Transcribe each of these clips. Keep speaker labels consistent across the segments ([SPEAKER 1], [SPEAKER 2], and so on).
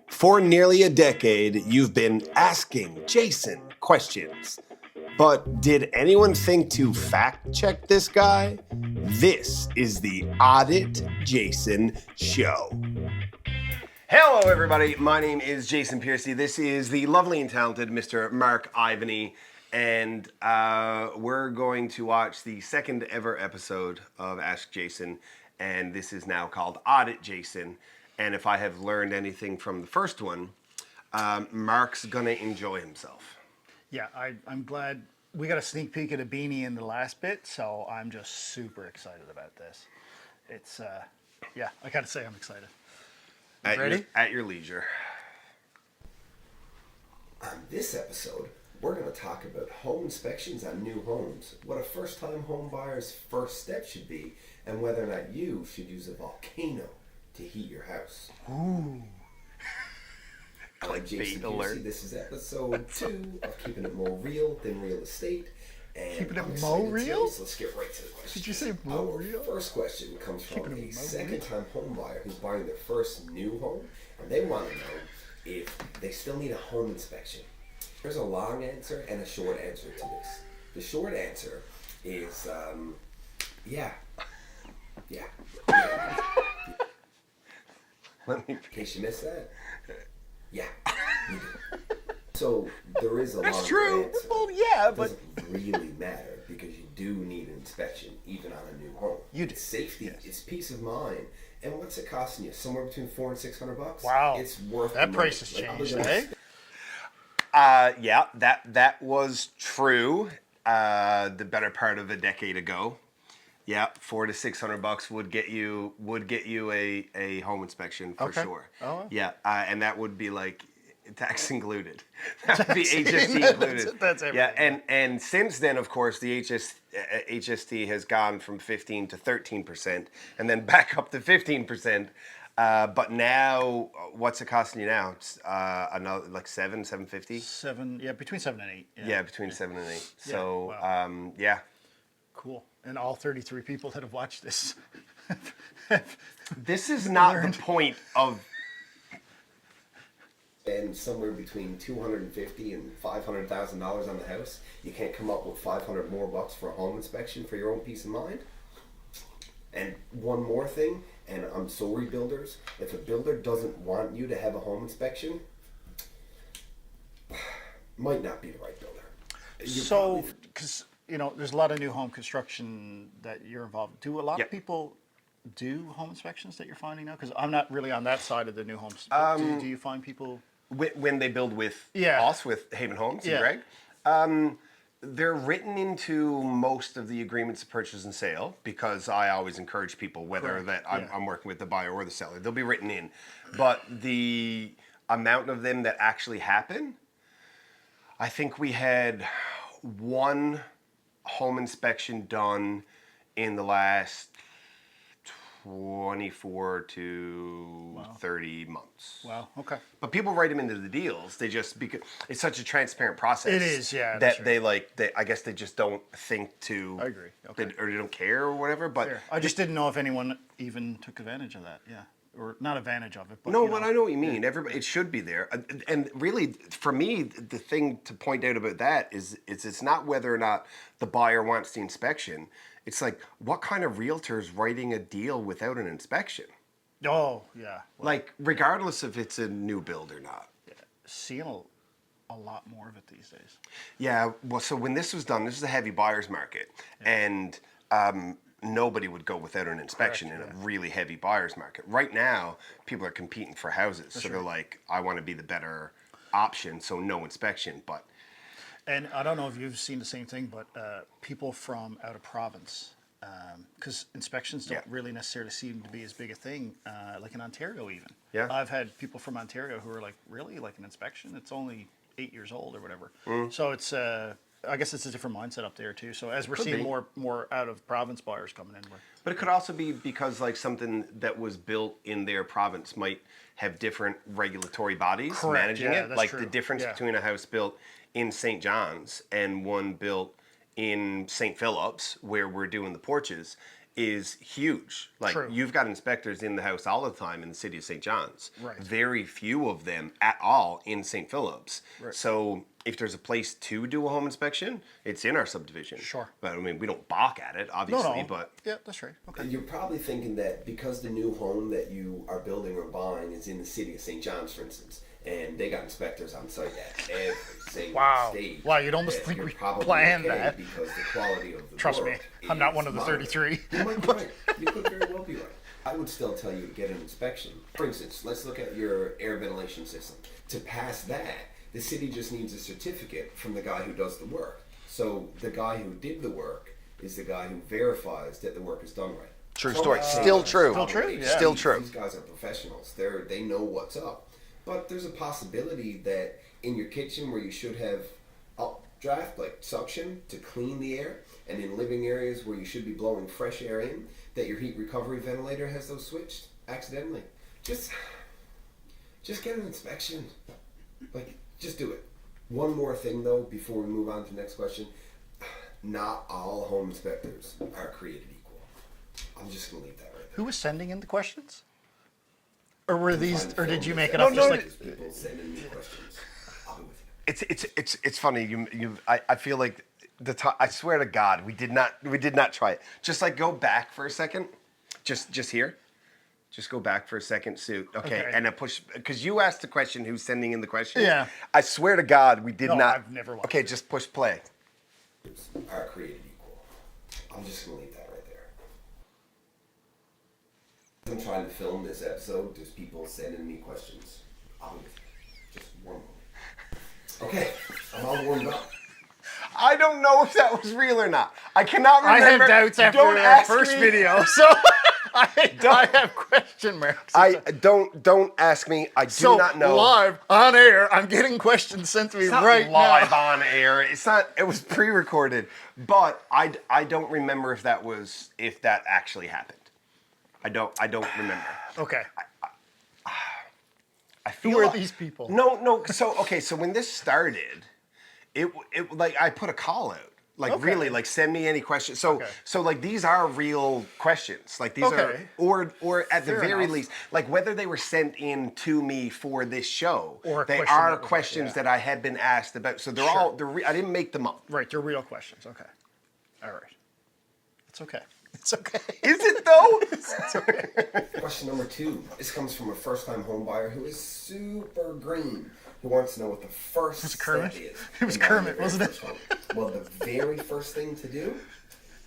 [SPEAKER 1] For nearly a decade, you've been asking Jason questions. But did anyone think to fact check this guy? This is the Audit Jason Show. Hello, everybody. My name is Jason Piercy. This is the lovely and talented Mr. Mark Ivany. And we're going to watch the second ever episode of Ask Jason. And this is now called Audit Jason. And if I have learned anything from the first one, Mark's going to enjoy himself.
[SPEAKER 2] Yeah, I'm glad we got a sneak peek at a beanie in the last bit, so I'm just super excited about this. It's, yeah, I gotta say I'm excited. Ready?
[SPEAKER 1] At your leisure. On this episode, we're going to talk about home inspections on new homes, what a first-time home buyer's first step should be, and whether or not you should use a volcano to heat your house.
[SPEAKER 2] Ooh.
[SPEAKER 1] I'm Jason Piercy. This is episode 2 of Keeping It More Real Than Real Estate. And
[SPEAKER 2] Keeping It More Real?
[SPEAKER 1] So let's get right to the question.
[SPEAKER 2] Did you say More Real?
[SPEAKER 1] Our first question comes from a second-time home buyer who's buying their first new home, and they want to know if they still need a home inspection. There's a long answer and a short answer to this. The short answer is, yeah. In case you missed that, yeah, you do. So there is a long answer.
[SPEAKER 2] Well, yeah,
[SPEAKER 1] it doesn't really matter because you do need an inspection even on a new home.
[SPEAKER 2] You do.
[SPEAKER 1] It's safety,
[SPEAKER 2] yes.
[SPEAKER 1] It's peace of mind. And what's it costing you? Somewhere between $400 and $600.
[SPEAKER 2] Wow,
[SPEAKER 1] it's worth
[SPEAKER 2] that
[SPEAKER 1] the
[SPEAKER 2] price has changed, eh?
[SPEAKER 1] Yeah, that was true. The better part of a decade ago. Yeah, $400 to $600 would get you a home inspection for sure.
[SPEAKER 2] Oh.
[SPEAKER 1] Yeah, and that would be like tax included. That would be HST included.
[SPEAKER 2] That's everything.
[SPEAKER 1] Yeah, and since then, of course, the HST has gone from 15 to 13%, and then back up to 15%. But now, what's it costing you now? It's another like $750.
[SPEAKER 2] Between 7 and 8.
[SPEAKER 1] Yeah, between 7 and 8.
[SPEAKER 2] Yeah,
[SPEAKER 1] So,
[SPEAKER 2] wow.
[SPEAKER 1] yeah.
[SPEAKER 2] Cool. And all 33 people that have watched this.
[SPEAKER 1] This is not the point of. And somewhere between $250,000 and $500,000 on the house, you can't come up with $500 more bucks for a home inspection for your own peace of mind. And one more thing, and I'm sorry, builders, if a builder doesn't want you to have a home inspection, might not be the right builder.
[SPEAKER 2] So, because there's a lot of new home construction that you're involved in. Do a lot of people do home inspections that you're finding now? Because I'm not really on that side of the new homes. Do you find people
[SPEAKER 1] when they build with us, with Haven Homes and Greg? They're written into most of the agreements of purchase and sale because I always encourage people, whether that I'm working with the buyer or the seller, they'll be written in. But the amount of them that actually happen, I think we had one home inspection done in the last 24 to 30 months.
[SPEAKER 2] Wow, okay.
[SPEAKER 1] But people write them into the deals. They just, because it's such a transparent process.
[SPEAKER 2] It is, yeah.
[SPEAKER 1] That I guess they just don't think to.
[SPEAKER 2] I agree. Okay.
[SPEAKER 1] Or they don't care or whatever. But
[SPEAKER 2] fair. I just didn't know if anyone even took advantage of that. Yeah. Or not advantage of it, but
[SPEAKER 1] no, but I know what you mean. Everybody, it should be there. And really, for me, the thing to point out about that is it's not whether or not the buyer wants the inspection. It's like, what kind of realtor is writing a deal without an inspection?
[SPEAKER 2] Oh, yeah.
[SPEAKER 1] Well, like, regardless if it's a new build or not.
[SPEAKER 2] Yeah. Seeing a lot more of it these days.
[SPEAKER 1] Yeah, well, so when this was done, this is a heavy buyer's market. Yeah. And nobody would go without an inspection in a really heavy buyer's market. Right now, people are competing for houses. So they're like, I want to be the better option, so no inspection, but...
[SPEAKER 2] And I don't know if you've seen the same thing, but people from out of province, because inspections don't really necessarily seem to be as big a thing, like in Ontario even.
[SPEAKER 1] Yeah.
[SPEAKER 2] I've had people from Ontario who are like, really? Like an inspection? It's only 8 years old or whatever. So it's, I guess it's a different mindset up there too. So as we're seeing more out of province buyers coming in.
[SPEAKER 1] But it could also be because like something that was built in their province might have different regulatory bodies managing it. Like the difference between a house built in St. John's and one built in St. Philip's, where we're doing the porches, is huge. Like,
[SPEAKER 2] True.
[SPEAKER 1] you've got inspectors in the house all the time in the city of St. John's.
[SPEAKER 2] Right.
[SPEAKER 1] Very few of them at all in St. Philip's.
[SPEAKER 2] Right.
[SPEAKER 1] So if there's a place to do a home inspection, it's in our subdivision.
[SPEAKER 2] Sure.
[SPEAKER 1] But I mean, we don't balk at it, obviously,
[SPEAKER 2] No.
[SPEAKER 1] but
[SPEAKER 2] Yeah, that's right. Okay.
[SPEAKER 3] You're probably thinking that because the new home that you are building or buying is in the city of St. John's, for instance, and they got inspectors on site at every single stage.
[SPEAKER 2] Wow, you'd almost
[SPEAKER 3] that
[SPEAKER 2] think
[SPEAKER 3] you're
[SPEAKER 2] we
[SPEAKER 3] probably
[SPEAKER 2] planned
[SPEAKER 3] okay
[SPEAKER 2] that.
[SPEAKER 3] because the quality of the
[SPEAKER 2] Trust me,
[SPEAKER 3] work
[SPEAKER 2] I'm not
[SPEAKER 3] is
[SPEAKER 2] one of the
[SPEAKER 3] moderate.
[SPEAKER 2] 33.
[SPEAKER 3] You might be right. You could very well be right. I would still tell you to get an inspection. For instance, let's look at your air ventilation system. To pass that, the city just needs a certificate from the guy who does the work. So the guy who did the work is the guy who verifies that the work is done right.
[SPEAKER 1] True story. Still true.
[SPEAKER 2] Still true, yeah.
[SPEAKER 1] Still true.
[SPEAKER 3] These guys are professionals. They know what's up. But there's a possibility that in your kitchen where you should have updraft, like suction, to clean the air, and in living areas where you should be blowing fresh air in, that your heat recovery ventilator has those switched accidentally. Just get an inspection. Like, just do it. One more thing though, before we move on to the next question. Not all home inspectors are created equal. I'm just gonna leave that right there.
[SPEAKER 2] Who was sending in the questions? Or were these?
[SPEAKER 3] Find
[SPEAKER 2] Or did
[SPEAKER 3] film
[SPEAKER 2] you
[SPEAKER 3] that's
[SPEAKER 2] make it
[SPEAKER 3] out
[SPEAKER 2] up?
[SPEAKER 3] there.
[SPEAKER 2] Just like
[SPEAKER 3] There's people sending me questions. I'll be with you.
[SPEAKER 1] It's funny. I feel like I swear to God, we did not try it. Just like go back for a second. Just here. Just go back for a second, Sue. Okay. And then push, because you asked the question, who's sending in the question?
[SPEAKER 2] Yeah.
[SPEAKER 1] I swear to God, we did
[SPEAKER 2] No,
[SPEAKER 1] not.
[SPEAKER 2] I've never watched
[SPEAKER 1] Okay,
[SPEAKER 2] it.
[SPEAKER 1] just push play.
[SPEAKER 3] Are created equal. I'm just gonna leave that right there. I'm trying to film this episode. There's people sending me questions. I'll be with you. Just one moment. Okay, I'm all warmed up.
[SPEAKER 1] I don't know if that was real or not. I cannot
[SPEAKER 2] I
[SPEAKER 1] remember.
[SPEAKER 2] have doubts after
[SPEAKER 1] Don't
[SPEAKER 2] the
[SPEAKER 1] ask
[SPEAKER 2] first
[SPEAKER 1] me.
[SPEAKER 2] video, so I have question marks.
[SPEAKER 1] Don't ask me. I do
[SPEAKER 2] So
[SPEAKER 1] not know.
[SPEAKER 2] live on air, I'm getting questions sent to me
[SPEAKER 1] It's not
[SPEAKER 2] right
[SPEAKER 1] live
[SPEAKER 2] now.
[SPEAKER 1] on air. It's not. It was pre-recorded, but I don't remember if that actually happened. I don't remember.
[SPEAKER 2] Okay.
[SPEAKER 1] I feel
[SPEAKER 2] Who are
[SPEAKER 1] like-
[SPEAKER 2] these people?
[SPEAKER 1] No. So when this started, it like I put a call out. Like
[SPEAKER 2] Okay.
[SPEAKER 1] really, like send me any questions. So
[SPEAKER 2] Okay.
[SPEAKER 1] so like these are real questions. Like these
[SPEAKER 2] Okay.
[SPEAKER 1] are or at the
[SPEAKER 2] Fair
[SPEAKER 1] very
[SPEAKER 2] enough.
[SPEAKER 1] least, like whether they were sent in to me for this show,
[SPEAKER 2] Or a
[SPEAKER 1] they
[SPEAKER 2] question
[SPEAKER 1] are
[SPEAKER 2] that was-
[SPEAKER 1] questions
[SPEAKER 2] yeah.
[SPEAKER 1] that I had been asked about. So they're
[SPEAKER 2] Sure.
[SPEAKER 1] all I didn't make them up.
[SPEAKER 2] Right, they're real questions. Okay. All right. It's okay. It's okay.
[SPEAKER 1] Is it though?
[SPEAKER 3] Question number 2. This comes from a first-time home buyer who is super green, who wants to know what the first
[SPEAKER 2] Was it
[SPEAKER 3] step
[SPEAKER 2] Kermit?
[SPEAKER 3] is.
[SPEAKER 2] It was
[SPEAKER 3] in buying
[SPEAKER 2] Kermit,
[SPEAKER 3] your very
[SPEAKER 2] wasn't it?
[SPEAKER 3] first home. Well, the very first thing to do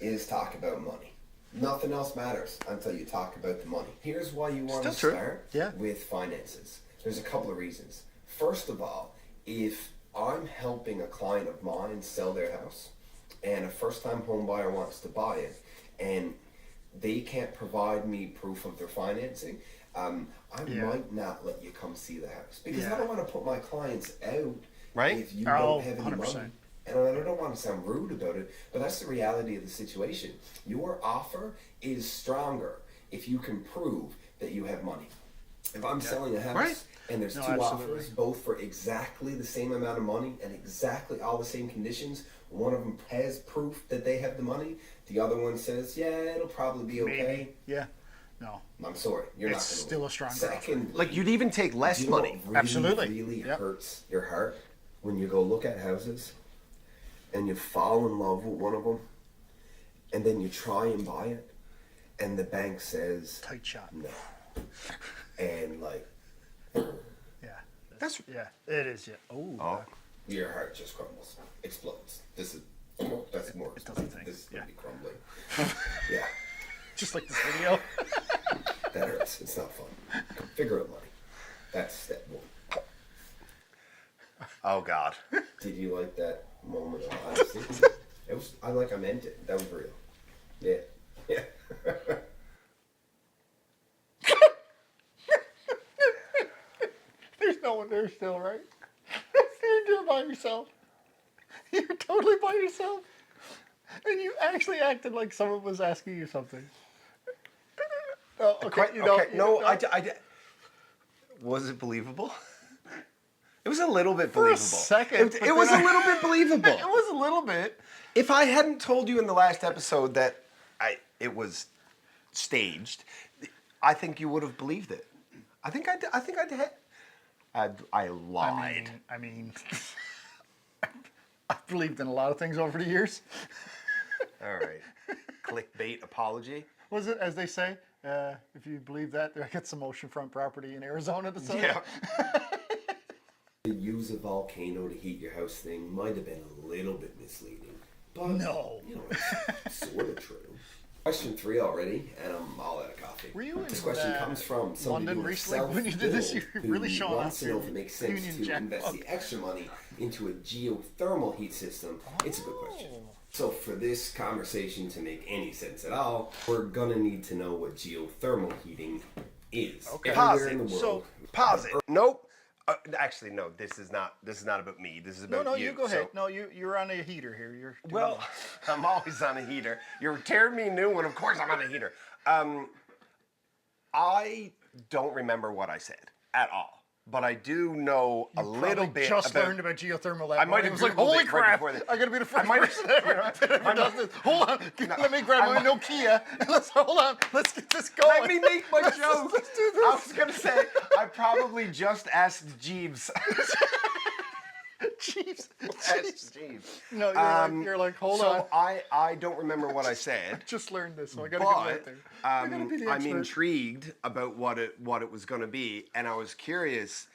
[SPEAKER 3] is talk about money. Nothing else matters until you talk about the money. Here's why you want to
[SPEAKER 1] Still true.
[SPEAKER 3] start
[SPEAKER 2] Yeah.
[SPEAKER 3] with finances. There's a couple of reasons. First of all, if I'm helping a client of mine sell their house and a first-time home buyer wants to buy it and they can't provide me proof of their financing, I might not let you come see the house because I don't want to put my clients out
[SPEAKER 1] Right.
[SPEAKER 3] if you
[SPEAKER 2] Oh,
[SPEAKER 3] don't have any
[SPEAKER 2] 100%.
[SPEAKER 3] money. And I don't want to sound rude about it, but that's the reality of the situation. Your offer is stronger if you can prove that you have money. If I'm selling a house
[SPEAKER 1] Right.
[SPEAKER 3] and there's
[SPEAKER 2] No,
[SPEAKER 3] two
[SPEAKER 2] absolutely.
[SPEAKER 3] offers, both for exactly the same amount of money and exactly all the same conditions, one of them has proof that they have the money, the other one says, yeah, it'll probably be okay.
[SPEAKER 2] Maybe. Yeah. No.
[SPEAKER 3] I'm sorry, you're
[SPEAKER 2] It's
[SPEAKER 3] not gonna
[SPEAKER 2] still
[SPEAKER 3] win.
[SPEAKER 2] a stronger
[SPEAKER 3] Secondly,
[SPEAKER 1] Like you'd even take less
[SPEAKER 3] do you know what
[SPEAKER 1] money.
[SPEAKER 3] really,
[SPEAKER 2] Absolutely.
[SPEAKER 3] really
[SPEAKER 2] Yep.
[SPEAKER 3] hurts your heart when you go look at houses and you fall in love with one of them and then you try and buy it and the bank says
[SPEAKER 2] Tight shot.
[SPEAKER 3] no. And like
[SPEAKER 2] Yeah.
[SPEAKER 1] That's
[SPEAKER 2] Yeah. It is. Yeah.
[SPEAKER 1] oh.
[SPEAKER 3] your heart just crumbles, explodes. That's more.
[SPEAKER 2] It doesn't think.
[SPEAKER 3] This is
[SPEAKER 2] Yeah.
[SPEAKER 3] gonna be crumbling. Yeah,
[SPEAKER 2] Just like this video.
[SPEAKER 3] that hurts. It's not fun. Figure out money. That's step 1.
[SPEAKER 1] Oh God.
[SPEAKER 3] Did you like that moment of honesty? It was. I meant it. That was real. Yeah. Yeah.
[SPEAKER 2] There's no one there still, right? You're by yourself. You're totally by yourself. And you actually acted like someone was asking you something. Oh, okay,
[SPEAKER 1] Was it believable? It was a little bit
[SPEAKER 2] For a
[SPEAKER 1] believable.
[SPEAKER 2] second,
[SPEAKER 1] It
[SPEAKER 2] but
[SPEAKER 1] was a
[SPEAKER 2] then
[SPEAKER 1] little bit believable.
[SPEAKER 2] It was a little bit.
[SPEAKER 1] If I hadn't told you in the last episode that it was staged, I think you would have believed it. I think I lied.
[SPEAKER 2] I mean, I've believed in a lot of things over the years.
[SPEAKER 1] All right. Clickbait apology.
[SPEAKER 2] Was it, as they say, if you believe that, there gets some oceanfront property in Arizona to sell?
[SPEAKER 1] Yeah.
[SPEAKER 3] To use a volcano to heat your house thing might have been a little bit misleading. But,
[SPEAKER 2] No.
[SPEAKER 3] you know, it's sort of true. Question 3 already, and I'm all out of coffee.
[SPEAKER 2] Were you in
[SPEAKER 3] This question comes from somebody
[SPEAKER 2] London
[SPEAKER 3] who
[SPEAKER 2] recently when you did this? You're really showing
[SPEAKER 3] wants
[SPEAKER 2] off
[SPEAKER 3] to know
[SPEAKER 2] your
[SPEAKER 3] if it makes sense
[SPEAKER 2] Union
[SPEAKER 3] to
[SPEAKER 2] Jack
[SPEAKER 3] invest
[SPEAKER 2] mug.
[SPEAKER 3] the extra money into a geothermal heat system. It's a good question. So for this conversation to make any sense at all, we're gonna need to know what geothermal heating is.
[SPEAKER 2] Okay.
[SPEAKER 3] Everywhere in the world.
[SPEAKER 1] So pause it. Nope. Actually, no. This is not about me. This is about
[SPEAKER 2] No,
[SPEAKER 1] you.
[SPEAKER 2] you go ahead.
[SPEAKER 1] So-
[SPEAKER 2] No, you're on a heater here. You're doing
[SPEAKER 1] Well, I'm always on a heater. You're tearing me a new one. Of course, I'm on a heater. I don't remember what I said at all, but I do know a little bit.
[SPEAKER 2] Just
[SPEAKER 1] about,
[SPEAKER 2] learned about geothermal.
[SPEAKER 1] I might have
[SPEAKER 2] was like,
[SPEAKER 1] Googled
[SPEAKER 2] holy
[SPEAKER 1] it right
[SPEAKER 2] crap!
[SPEAKER 1] before this.
[SPEAKER 2] I gotta be the first
[SPEAKER 1] might have-
[SPEAKER 2] person ever that ever does this. Hold on, let me grab my Nokia. And hold on. Let's get this going.
[SPEAKER 1] Let me make my joke.
[SPEAKER 2] Let's do this.
[SPEAKER 1] I was gonna say I probably just asked Jeeves.
[SPEAKER 2] Jeez.
[SPEAKER 1] Asked Jeeves.
[SPEAKER 2] No, you're like, hold
[SPEAKER 1] so
[SPEAKER 2] on.
[SPEAKER 1] I don't remember what I said.
[SPEAKER 2] Just learned this, so I gotta get right
[SPEAKER 1] But
[SPEAKER 2] there. I gotta be the
[SPEAKER 1] I'm
[SPEAKER 2] expert.
[SPEAKER 1] intrigued about what it was going to be, and I was curious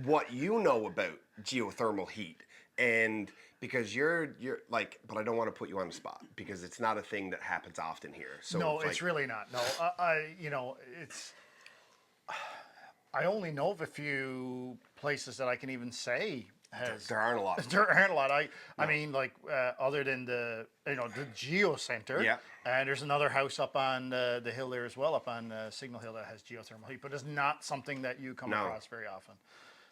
[SPEAKER 1] what you know about geothermal heat, and because you're like, but I don't want to put you on the spot because it's not a thing that happens often here. So
[SPEAKER 2] No,
[SPEAKER 1] it's
[SPEAKER 2] it's
[SPEAKER 1] like,
[SPEAKER 2] really not. No, it's. I only know of a few places that I can even say has.
[SPEAKER 1] there aren't a lot.
[SPEAKER 2] There aren't a lot. I mean, like other than the Geo Center.
[SPEAKER 1] Yeah.
[SPEAKER 2] And there's another house up on the hill there as well, up on Signal Hill that has geothermal heat, but it's not something that you come across very often.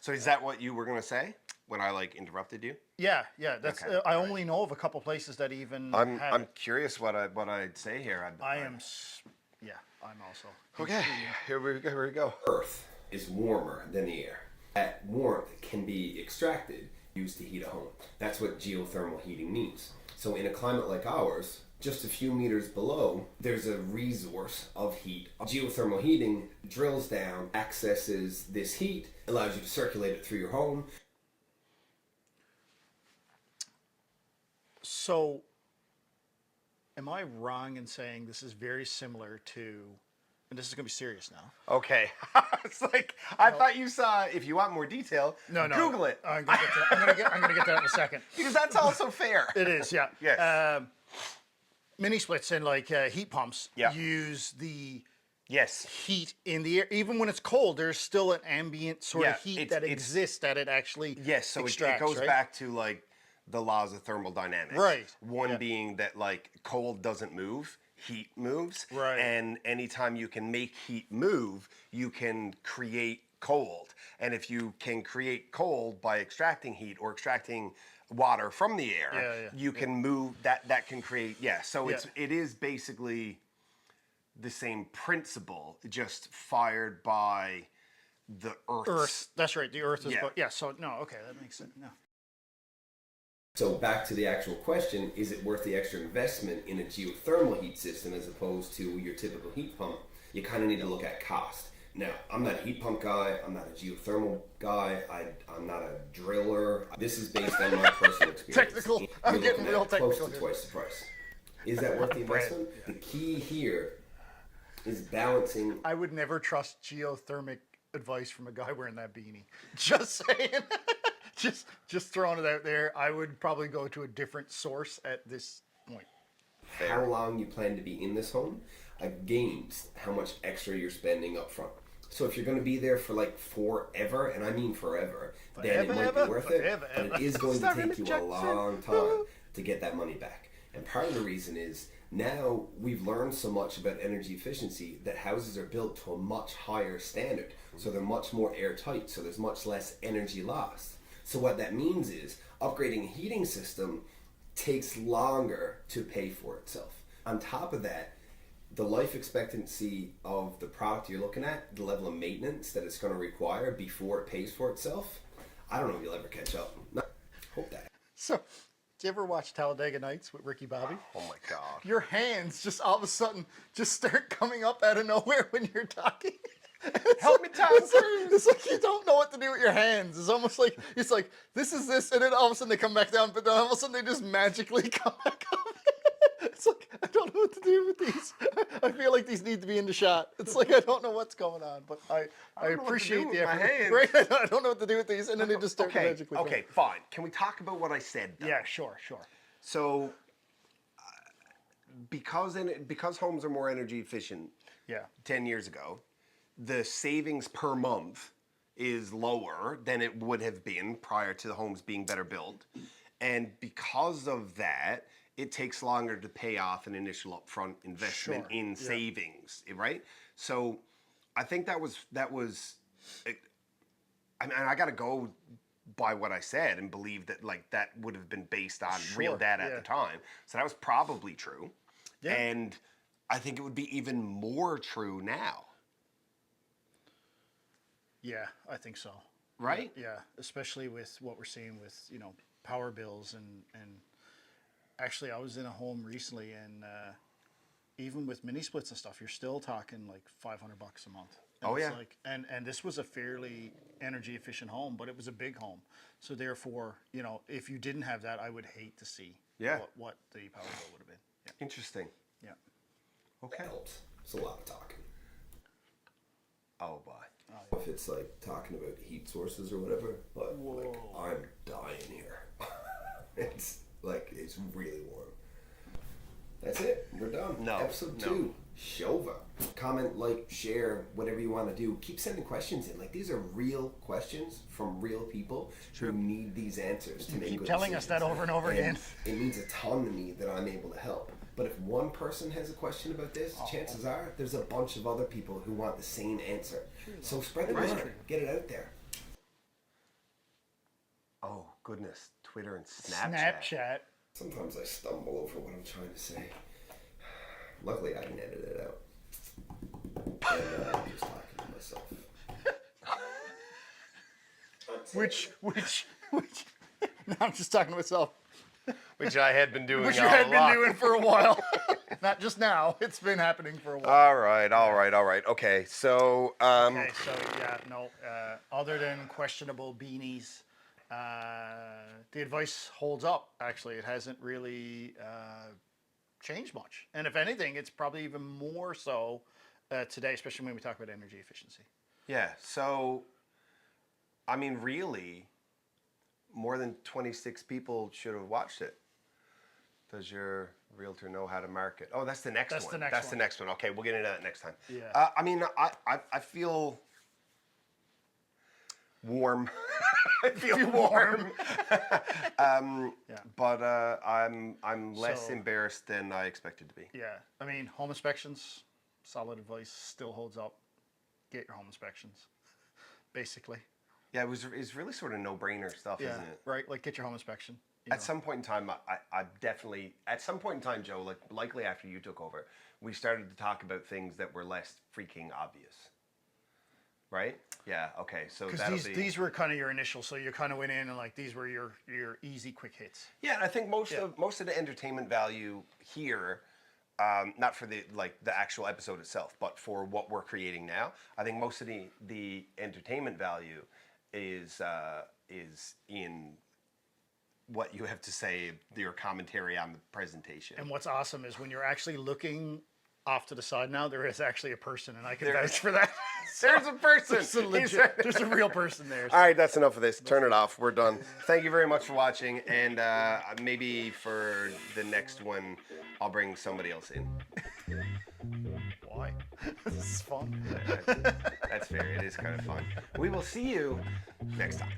[SPEAKER 1] So is that what you were going to say when I like interrupted you?
[SPEAKER 2] Yeah. That's.
[SPEAKER 1] Okay,
[SPEAKER 2] I only know of a couple places that even.
[SPEAKER 1] I'm
[SPEAKER 2] have it.
[SPEAKER 1] curious what I'd say here.
[SPEAKER 2] I'm also.
[SPEAKER 1] Okay, here we go.
[SPEAKER 3] Earth is warmer than the air. That warmth can be extracted, used to heat a home. That's what geothermal heating means. So in a climate like ours, just a few meters below, there's a resource of heat. Geothermal heating drills down, accesses this heat, allows you to circulate it through your home.
[SPEAKER 2] So, am I wrong in saying this is very similar to, and this is going to be serious now.
[SPEAKER 1] Okay, it's like I thought you saw. If you want more detail,
[SPEAKER 2] No.
[SPEAKER 1] Google it
[SPEAKER 2] I'm going to get to that. I'm going to get to that in a second.
[SPEAKER 1] because that's also fair.
[SPEAKER 2] It is, yeah.
[SPEAKER 1] Yes.
[SPEAKER 2] Mini splits and like heat pumps
[SPEAKER 1] Yeah.
[SPEAKER 2] use the
[SPEAKER 1] Yes.
[SPEAKER 2] heat in the air. Even when it's cold, there's still an ambient sort of heat that
[SPEAKER 1] it's-
[SPEAKER 2] exists that it actually
[SPEAKER 1] Yes, so it
[SPEAKER 2] extracts,
[SPEAKER 1] goes
[SPEAKER 2] right?
[SPEAKER 1] back to like the laws of thermodynamics.
[SPEAKER 2] Right,
[SPEAKER 1] One
[SPEAKER 2] yeah.
[SPEAKER 1] being that like cold doesn't move, heat moves.
[SPEAKER 2] Right.
[SPEAKER 1] And anytime you can make heat move, you can create cold. And if you can create cold by extracting heat or extracting water from the air, you can move that can create so it is basically the same principle, just fired by the
[SPEAKER 2] Earth. That's right. The Earth is.
[SPEAKER 1] Yeah.
[SPEAKER 2] So no. Okay, that makes sense. No.
[SPEAKER 3] So back to the actual question, is it worth the extra investment in a geothermal heat system as opposed to your typical heat pump? You kind of need to look at cost. Now, I'm not a heat pump guy, I'm not a geothermal guy, I'm not a driller. This is based on my personal experience.
[SPEAKER 2] Technical.
[SPEAKER 3] You're
[SPEAKER 2] I'm getting
[SPEAKER 3] looking
[SPEAKER 2] real
[SPEAKER 3] at
[SPEAKER 2] technical
[SPEAKER 3] close to
[SPEAKER 2] here.
[SPEAKER 3] twice the price. Is that worth the investment? The key here is balancing.
[SPEAKER 2] I would never trust geothermic advice from a guy wearing that beanie. Just saying. just throwing it out there. I would probably go to a different source at this point.
[SPEAKER 3] How long you plan to be in this home against how much extra you're spending up front. So if you're going to be there for like forever, and I mean forever, then it might be worth it, but it is going to take you a long time to get that money back. And part of the reason is now we've learned so much about energy efficiency that houses are built to a much higher standard. So they're much more airtight, so there's much less energy lost. So what that means is upgrading a heating system takes longer to pay for itself. On top of that, the life expectancy of the product you're looking at, the level of maintenance that it's going to require before it pays for itself, I don't know if you'll ever catch up. Hope that.
[SPEAKER 2] So you ever watch Talladega Nights with Ricky Bobby?
[SPEAKER 1] Oh my God.
[SPEAKER 2] Your hands just all of a sudden just start coming up out of nowhere when you're talking.
[SPEAKER 1] Help me, Tom
[SPEAKER 2] It's
[SPEAKER 1] Cruise.
[SPEAKER 2] it's like you don't know what to do with your hands. It's almost like it's like this is this, and then all of a sudden they come back down, but then all of a sudden they just magically come back up. It's like I don't know what to do with these. I feel like these need to be in the shot. It's like I don't know what's going on, but I
[SPEAKER 1] don't know what to
[SPEAKER 2] appreciate
[SPEAKER 1] do
[SPEAKER 2] the
[SPEAKER 1] with my
[SPEAKER 2] effort.
[SPEAKER 1] hands.
[SPEAKER 2] Right? I don't know what to do with these, and then they just start to
[SPEAKER 1] Okay,
[SPEAKER 2] magically.
[SPEAKER 1] okay, fine. Can we talk about what I said, though?
[SPEAKER 2] Yeah, sure.
[SPEAKER 1] So, because homes are more energy efficient
[SPEAKER 2] Yeah.
[SPEAKER 1] 10 years ago, the savings per month is lower than it would have been prior to the homes being better built. And because of that, it takes longer to pay off an initial upfront investment
[SPEAKER 2] Sure,
[SPEAKER 1] in
[SPEAKER 2] yeah.
[SPEAKER 1] savings, right? So I think that was I mean, I got to go by what I said and believe that like that would have been based on real
[SPEAKER 2] Sure,
[SPEAKER 1] data at
[SPEAKER 2] yeah.
[SPEAKER 1] the time. So that was probably true.
[SPEAKER 2] Yeah.
[SPEAKER 1] And I think it would be even more true now.
[SPEAKER 2] Yeah, I think so.
[SPEAKER 1] Right?
[SPEAKER 2] Yeah, especially with what we're seeing with power bills and actually I was in a home recently and even with mini splits and stuff, you're still talking like $500 a month. And
[SPEAKER 1] Oh,
[SPEAKER 2] it's
[SPEAKER 1] yeah.
[SPEAKER 2] Like, and this was a fairly energy efficient home, but it was a big home. So therefore, if you didn't have that, I would hate to see
[SPEAKER 1] Yeah.
[SPEAKER 2] what the power bill would have been. Yeah.
[SPEAKER 1] Interesting.
[SPEAKER 2] Yeah.
[SPEAKER 1] Okay.
[SPEAKER 3] That helps. It's a lot of talking.
[SPEAKER 1] Oh, boy.
[SPEAKER 3] If it's like talking about heat sources or whatever, but like I'm dying here. It's really warm. That's it. We're done.
[SPEAKER 1] No,
[SPEAKER 3] Episode
[SPEAKER 1] no.
[SPEAKER 3] 2. Shova. Comment, like, share, whatever you want to do. Keep sending questions in. Like, these are real questions from real people who need these answers to make
[SPEAKER 2] Keep
[SPEAKER 3] good
[SPEAKER 2] telling us that
[SPEAKER 3] decisions.
[SPEAKER 2] over and over again.
[SPEAKER 3] It means a ton to me that I'm able to help. But if one person has a question about this, chances are there's a bunch of other people who want the same answer. So spread the word. Get it out there.
[SPEAKER 1] Oh, goodness. Twitter and Snapchat.
[SPEAKER 3] Sometimes I stumble over what I'm trying to say. Luckily, I can edit it out. And I'm just talking to myself.
[SPEAKER 2] Which no, I'm just talking to myself.
[SPEAKER 1] Which I had been doing
[SPEAKER 2] Which
[SPEAKER 1] a
[SPEAKER 2] you had
[SPEAKER 1] lot.
[SPEAKER 2] been doing for a while. Not just now. It's been happening for a while.
[SPEAKER 1] All right. Okay, so
[SPEAKER 2] Okay, so yeah, no. Other than questionable beanies, the advice holds up. Actually, it hasn't really changed much. And if anything, it's probably even more so today, especially when we talk about energy efficiency.
[SPEAKER 1] yeah, so I mean, really, more than 26 people should have watched it. Does your realtor know how to market? Oh, that's the next
[SPEAKER 2] That's
[SPEAKER 1] one.
[SPEAKER 2] the next
[SPEAKER 1] That's
[SPEAKER 2] one.
[SPEAKER 1] the next one. Okay, we'll get into that next time.
[SPEAKER 2] Yeah.
[SPEAKER 1] I mean, I feel warm. I feel warm. But I'm less
[SPEAKER 2] So-
[SPEAKER 1] embarrassed than I expected to be.
[SPEAKER 2] Yeah. I mean, home inspections, solid advice, still holds up. Get your home inspections, basically.
[SPEAKER 1] Yeah, it's really sort of no-brainer stuff,
[SPEAKER 2] Yeah.
[SPEAKER 1] isn't it?
[SPEAKER 2] Right. Like, get your home inspection.
[SPEAKER 1] At some point in time, I definitely, at some point in time, Joe, like likely after you took over, we started to talk about things that were less freaking obvious. Right? Yeah. Okay. So that'll
[SPEAKER 2] Because
[SPEAKER 1] be.
[SPEAKER 2] these were kind of your initial, so you kind of went in and like these were your easy, quick hits.
[SPEAKER 1] Yeah, and I think most of the entertainment value here, not for the actual episode itself, but for what we're creating now, I think most of the entertainment value is in what you have to say, your commentary on the presentation.
[SPEAKER 2] And what's awesome is when you're actually looking off to the side now, there is actually a person, and I can vouch for that.
[SPEAKER 1] There's a person.
[SPEAKER 2] There's a real person there.
[SPEAKER 1] All right, that's enough of this. Turn it off. We're done. Thank you very much for watching, and maybe for the next one, I'll bring somebody else in.
[SPEAKER 2] Why? This is fun.
[SPEAKER 1] That's fair. It is kind of fun. We will see you next time.